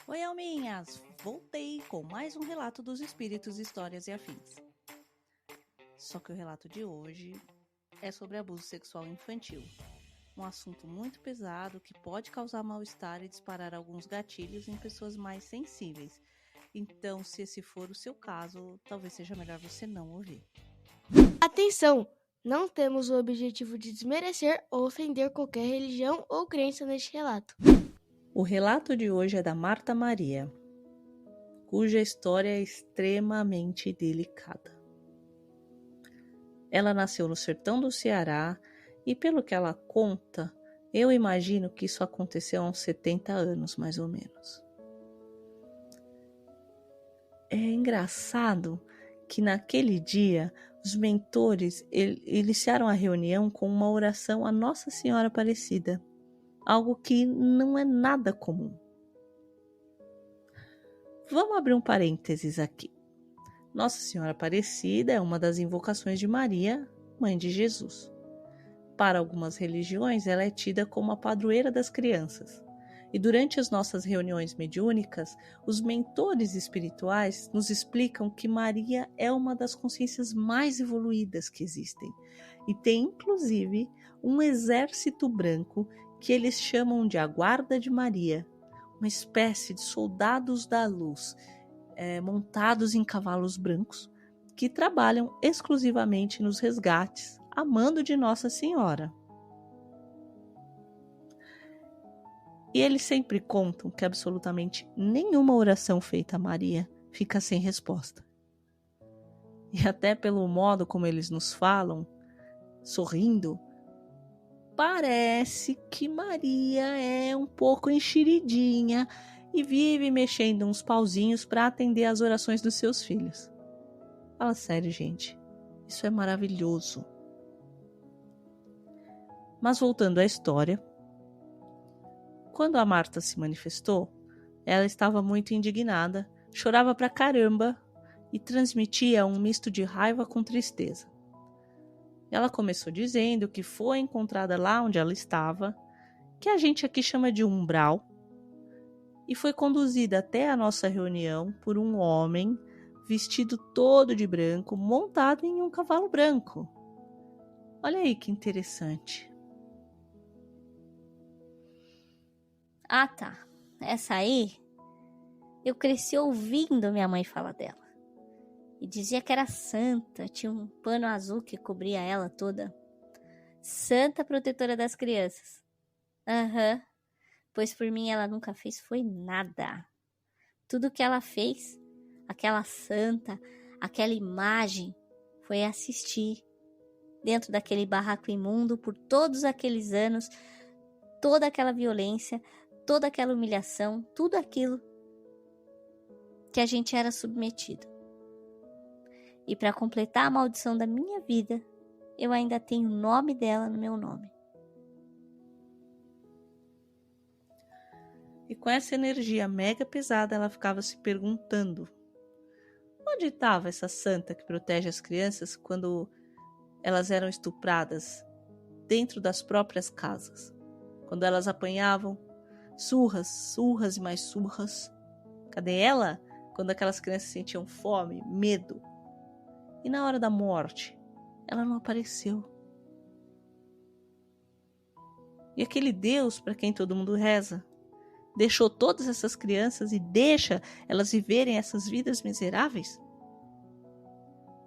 Oi, alminhas! Voltei com mais um relato dos espíritos, histórias e afins. Só que o relato de hoje é sobre abuso sexual infantil. Um assunto muito pesado que pode causar mal-estar e disparar alguns gatilhos em pessoas mais sensíveis. Então, se esse for o seu caso, talvez seja melhor você não ouvir. Atenção! Não temos o objetivo de desmerecer ou ofender qualquer religião ou crença neste relato. O relato de hoje é da Marta Maria, cuja história é extremamente delicada. Ela nasceu no sertão do Ceará e, pelo que ela conta, eu imagino que isso aconteceu há uns 70 anos, mais ou menos. É engraçado que naquele dia os mentores iniciaram a reunião com uma oração a Nossa Senhora Aparecida, algo que não é nada comum. Vamos abrir um parênteses aqui. Nossa Senhora Aparecida é uma das invocações de Maria, mãe de Jesus. Para algumas religiões, ela é tida como a padroeira das crianças. E durante as nossas reuniões mediúnicas, os mentores espirituais nos explicam que Maria é uma das consciências mais evoluídas que existem. E tem, inclusive, um exército branco que eles chamam de a Guarda de Maria, uma espécie de soldados da luz, montados em cavalos brancos, que trabalham exclusivamente nos resgates, a mando de Nossa Senhora. E eles sempre contam que absolutamente nenhuma oração feita a Maria fica sem resposta. E até pelo modo como eles nos falam, sorrindo, parece que Maria é um pouco enxeridinha e vive mexendo uns pauzinhos para atender às orações dos seus filhos. Fala sério, gente. Isso é maravilhoso. Mas voltando à história, quando a Marta se manifestou, ela estava muito indignada, chorava pra caramba e transmitia um misto de raiva com tristeza. Ela começou dizendo que foi encontrada lá onde ela estava, que a gente aqui chama de umbral, e foi conduzida até a nossa reunião por um homem vestido todo de branco, montado em um cavalo branco. Olha aí que interessante. Ah, tá. Essa aí, eu cresci ouvindo minha mãe falar dela. E dizia que era santa, tinha um pano azul que cobria ela toda. Santa protetora das crianças. Aham. Pois por mim ela nunca fez foi nada. Tudo que ela fez, aquela santa, aquela imagem, foi assistir dentro daquele barraco imundo por todos aqueles anos, toda aquela violência, toda aquela humilhação, tudo aquilo que a gente era submetido. E para completar a maldição da minha vida, eu ainda tenho o nome dela no meu nome. E com essa energia mega pesada, ela ficava se perguntando: onde estava essa santa que protege as crianças quando elas eram estupradas dentro das próprias casas? Quando elas apanhavam surras, surras e mais surras. Cadê ela quando aquelas crianças sentiam fome, medo? E na hora da morte, ela não apareceu. E aquele Deus para quem todo mundo reza deixou todas essas crianças e deixa elas viverem essas vidas miseráveis?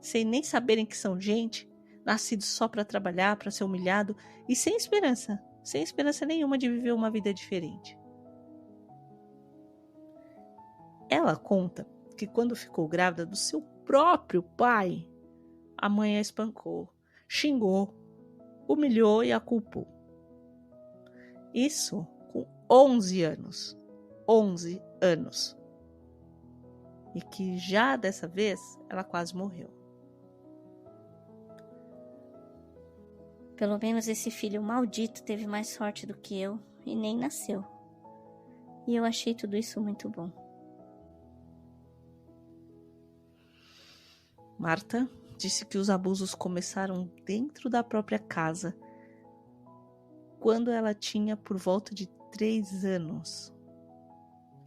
Sem nem saberem que são gente, nascidos só para trabalhar, para ser humilhado e sem esperança nenhuma de viver uma vida diferente. Ela conta que quando ficou grávida do seu próprio pai, a mãe a espancou, xingou, humilhou e a culpou. Isso com 11 anos. 11 anos. E que já dessa vez ela quase morreu. Pelo menos esse filho maldito teve mais sorte do que eu e nem nasceu. E eu achei tudo isso muito bom. Marta disse que os abusos começaram dentro da própria casa, quando ela tinha por volta de 3 anos.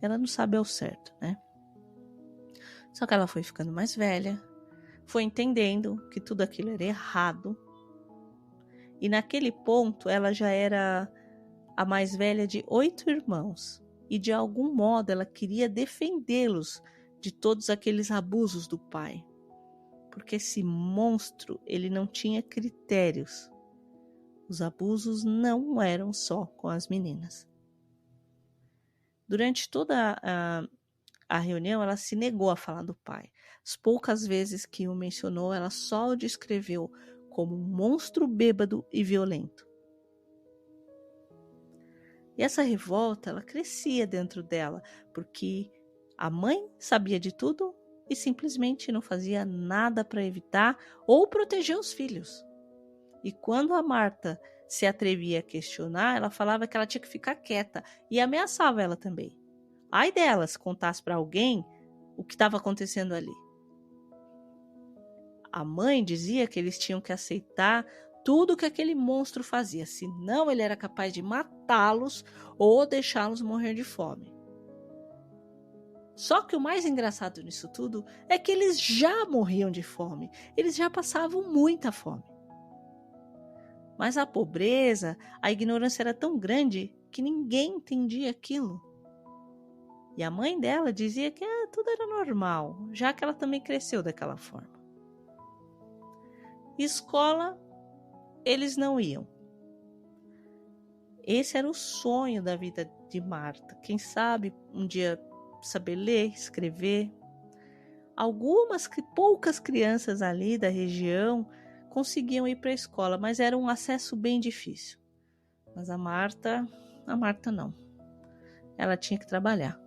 ela não sabe ao certo, né? Só que ela foi ficando mais velha, foi entendendo que tudo aquilo era errado. E naquele ponto ela já era a mais velha de 8 irmãos. E de algum modo ela queria defendê-los de todos aqueles abusos do pai. Porque esse monstro, ele não tinha critérios. Os abusos não eram só com as meninas. Durante toda a reunião, ela se negou a falar do pai. As poucas vezes que o mencionou, ela só o descreveu como um monstro bêbado e violento. E essa revolta, ela crescia dentro dela, porque a mãe sabia de tudo e simplesmente não fazia nada para evitar ou proteger os filhos. E quando a Marta se atrevia a questionar, ela falava que ela tinha que ficar quieta e ameaçava ela também. Ai dela se contasse para alguém o que estava acontecendo ali. A mãe dizia que eles tinham que aceitar tudo que aquele monstro fazia, senão ele era capaz de matá-los ou deixá-los morrer de fome. Só que o mais engraçado nisso tudo é que eles já morriam de fome, eles já passavam muita fome. Mas a pobreza, a ignorância era tão grande que ninguém entendia aquilo. E a mãe dela dizia que tudo era normal, já que ela também cresceu daquela forma. Escola, eles não iam. Esse era o sonho da vida de Marta. Quem sabe um dia saber ler, escrever. Poucas crianças ali da região conseguiam ir para a escola, mas era um acesso bem difícil. Mas a Marta não. Ela tinha que trabalhar.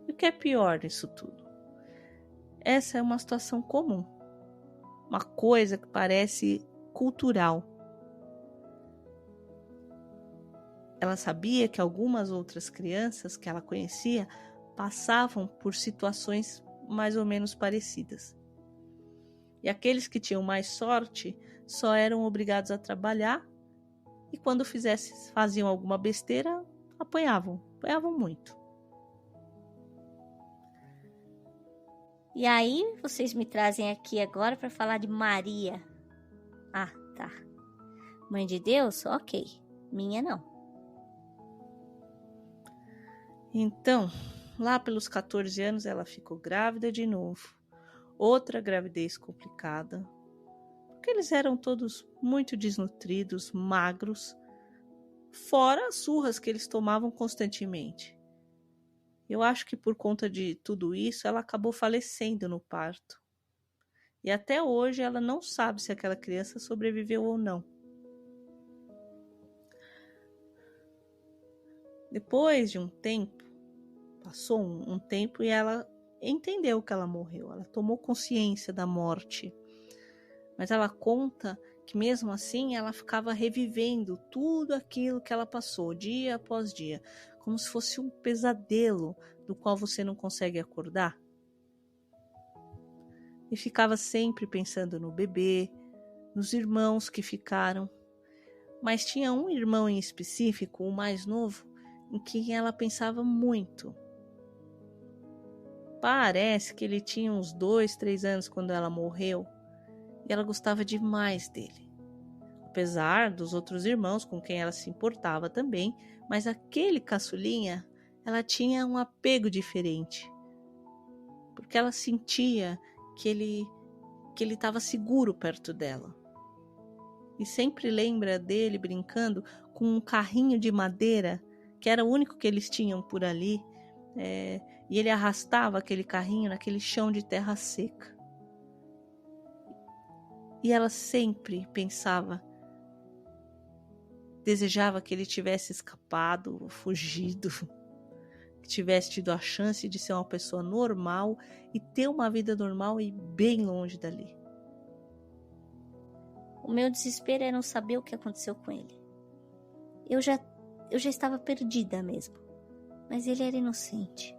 E o que é pior nisso tudo? Essa é uma situação comum. Uma coisa que parece cultural. Ela sabia que algumas outras crianças que ela conhecia passavam por situações mais ou menos parecidas. E aqueles que tinham mais sorte só eram obrigados a trabalhar e quando faziam alguma besteira, apanhavam muito. E aí, vocês me trazem aqui agora para falar de Maria. Ah, tá. Mãe de Deus? Ok. Minha não. Então, lá pelos 14 anos, ela ficou grávida de novo. Outra gravidez complicada. Porque eles eram todos muito desnutridos, magros. Fora as surras que eles tomavam constantemente. Eu acho que por conta de tudo isso, ela acabou falecendo no parto. E até hoje ela não sabe se aquela criança sobreviveu ou não. Depois de um tempo, passou um tempo e ela entendeu que ela morreu. Ela tomou consciência da morte. Mas ela conta que mesmo assim ela ficava revivendo tudo aquilo que ela passou, dia após dia. Como se fosse um pesadelo do qual você não consegue acordar. E ficava sempre pensando no bebê, nos irmãos que ficaram. Mas tinha um irmão em específico, o mais novo, em quem ela pensava muito. Parece que ele tinha uns 2, 3 anos quando ela morreu. E ela gostava demais dele. Apesar dos outros irmãos com quem ela se importava também, mas aquele caçulinha, ela tinha um apego diferente. Porque ela sentia que ele estava seguro perto dela. E sempre lembra dele brincando com um carrinho de madeira, que era o único que eles tinham por ali, e ele arrastava aquele carrinho naquele chão de terra seca. E ela sempre pensava, desejava que ele tivesse escapado, fugido, que tivesse tido a chance de ser uma pessoa normal e ter uma vida normal e bem longe dali. O meu desespero é não saber o que aconteceu com ele. Eu já estava perdida mesmo, mas ele era inocente.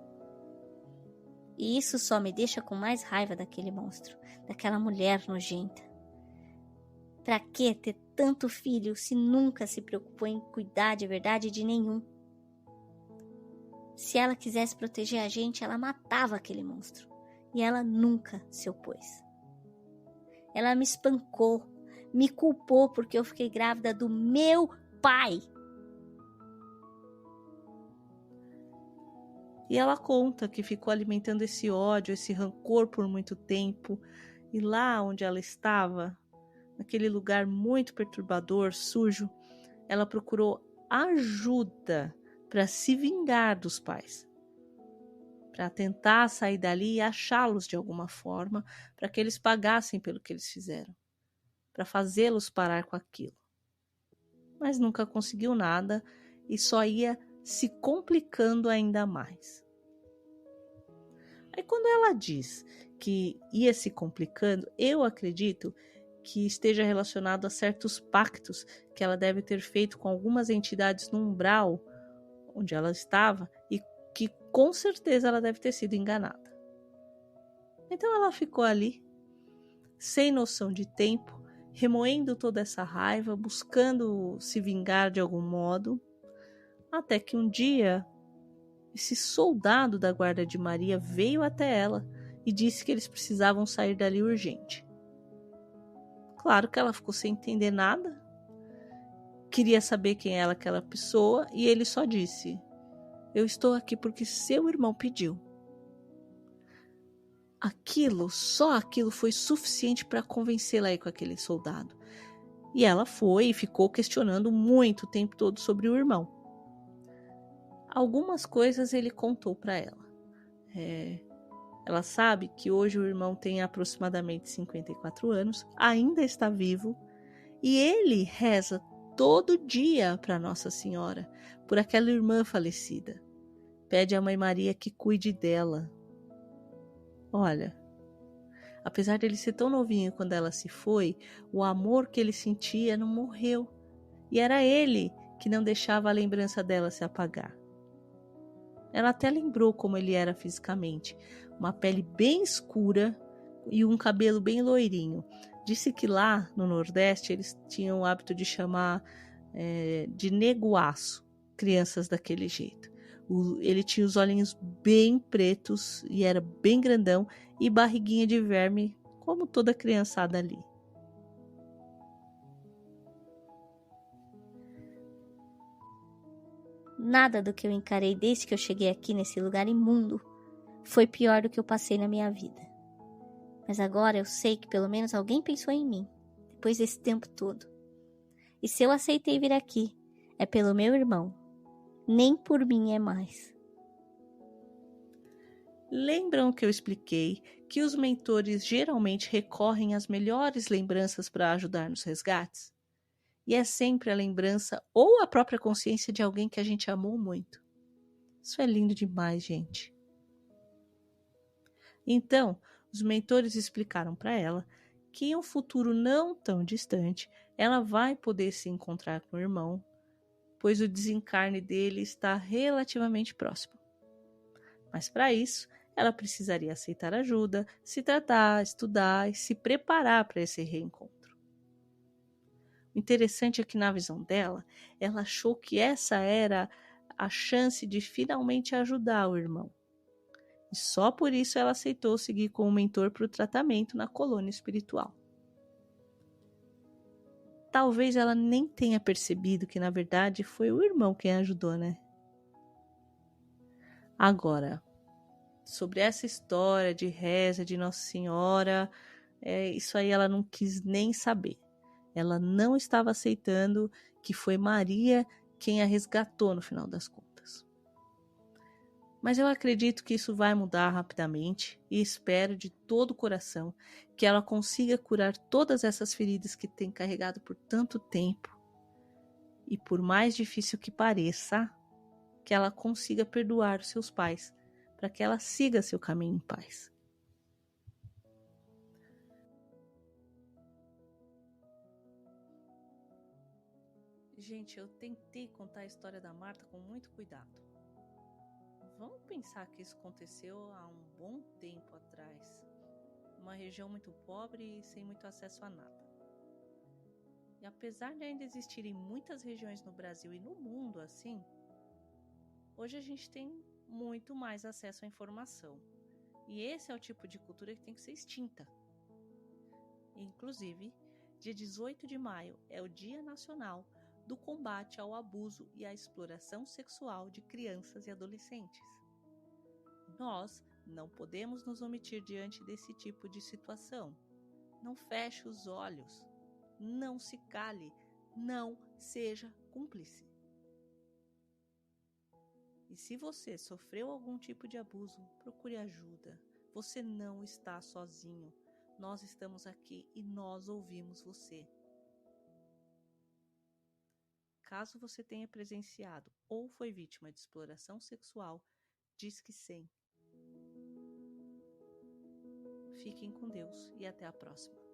E isso só me deixa com mais raiva daquele monstro, daquela mulher nojenta. Pra que ter tanto filho se nunca se preocupou em cuidar de verdade de nenhum? Se ela quisesse proteger a gente, ela matava aquele monstro. E ela nunca se opôs. Ela me espancou, me culpou porque eu fiquei grávida do meu pai. E ela conta que ficou alimentando esse ódio, esse rancor por muito tempo. E lá onde ela estava, naquele lugar muito perturbador, sujo, ela procurou ajuda para se vingar dos pais, para tentar sair dali e achá-los de alguma forma, para que eles pagassem pelo que eles fizeram, para fazê-los parar com aquilo. Mas nunca conseguiu nada e só ia se complicando ainda mais. Aí quando ela diz que ia se complicando, eu acredito que esteja relacionado a certos pactos que ela deve ter feito com algumas entidades no umbral onde ela estava e que com certeza ela deve ter sido enganada. Então ela ficou ali, sem noção de tempo, remoendo toda essa raiva, buscando se vingar de algum modo, até que um dia esse soldado da guarda de Maria veio até ela e disse que eles precisavam sair dali urgente. Claro que ela ficou sem entender nada, queria saber quem era aquela pessoa e ele só disse: eu estou aqui porque seu irmão pediu. Só aquilo foi suficiente para convencê-la a ir com aquele soldado. E ela foi e ficou questionando muito o tempo todo sobre o irmão. Algumas coisas ele contou para ela. Ela sabe que hoje o irmão tem aproximadamente 54 anos, ainda está vivo, e ele reza todo dia para Nossa Senhora, por aquela irmã falecida. Pede à Mãe Maria que cuide dela. Olha, apesar de ele ser tão novinho quando ela se foi, o amor que ele sentia não morreu. E era ele que não deixava a lembrança dela se apagar. Ela até lembrou como ele era fisicamente. Uma pele bem escura e um cabelo bem loirinho. Disse que lá no Nordeste eles tinham o hábito de chamar de neguaço crianças daquele jeito. Ele tinha os olhinhos bem pretos e era bem grandão e barriguinha de verme, como toda criançada ali. Nada do que eu encarei desde que eu cheguei aqui nesse lugar imundo foi pior do que eu passei na minha vida. Mas agora eu sei que pelo menos alguém pensou em mim, depois desse tempo todo. E se eu aceitei vir aqui, é pelo meu irmão. Nem por mim é mais. Lembram que eu expliquei que os mentores geralmente recorrem às melhores lembranças para ajudar nos resgates? E é sempre a lembrança ou a própria consciência de alguém que a gente amou muito. Isso é lindo demais, gente. Então, os mentores explicaram para ela que em um futuro não tão distante, ela vai poder se encontrar com o irmão, pois o desencarne dele está relativamente próximo. Mas para isso, ela precisaria aceitar ajuda, se tratar, estudar e se preparar para esse reencontro. O interessante é que na visão dela, ela achou que essa era a chance de finalmente ajudar o irmão. E só por isso ela aceitou seguir com o mentor para o tratamento na colônia espiritual. Talvez ela nem tenha percebido que na verdade foi o irmão quem a ajudou, né? Agora, sobre essa história de reza de Nossa Senhora, isso aí ela não quis nem saber. Ela não estava aceitando que foi Maria quem a resgatou no final das contas. Mas eu acredito que isso vai mudar rapidamente e espero de todo o coração que ela consiga curar todas essas feridas que tem carregado por tanto tempo. E por mais difícil que pareça, que ela consiga perdoar os seus pais, para que ela siga seu caminho em paz. Gente, eu tentei contar a história da Marta com muito cuidado. Vamos pensar que isso aconteceu há um bom tempo atrás, uma região muito pobre e sem muito acesso a nada. E apesar de ainda existirem muitas regiões no Brasil e no mundo assim, hoje a gente tem muito mais acesso à informação. E esse é o tipo de cultura que tem que ser extinta. Inclusive, dia 18 de maio é o Dia Nacional do Combate ao Abuso e à Exploração Sexual de Crianças e Adolescentes. Nós não podemos nos omitir diante desse tipo de situação. Não feche os olhos, não se cale, não seja cúmplice. E se você sofreu algum tipo de abuso, procure ajuda. Você não está sozinho. Nós estamos aqui e nós ouvimos você. Caso você tenha presenciado ou foi vítima de exploração sexual, Disque 100. Fiquem com Deus e até a próxima.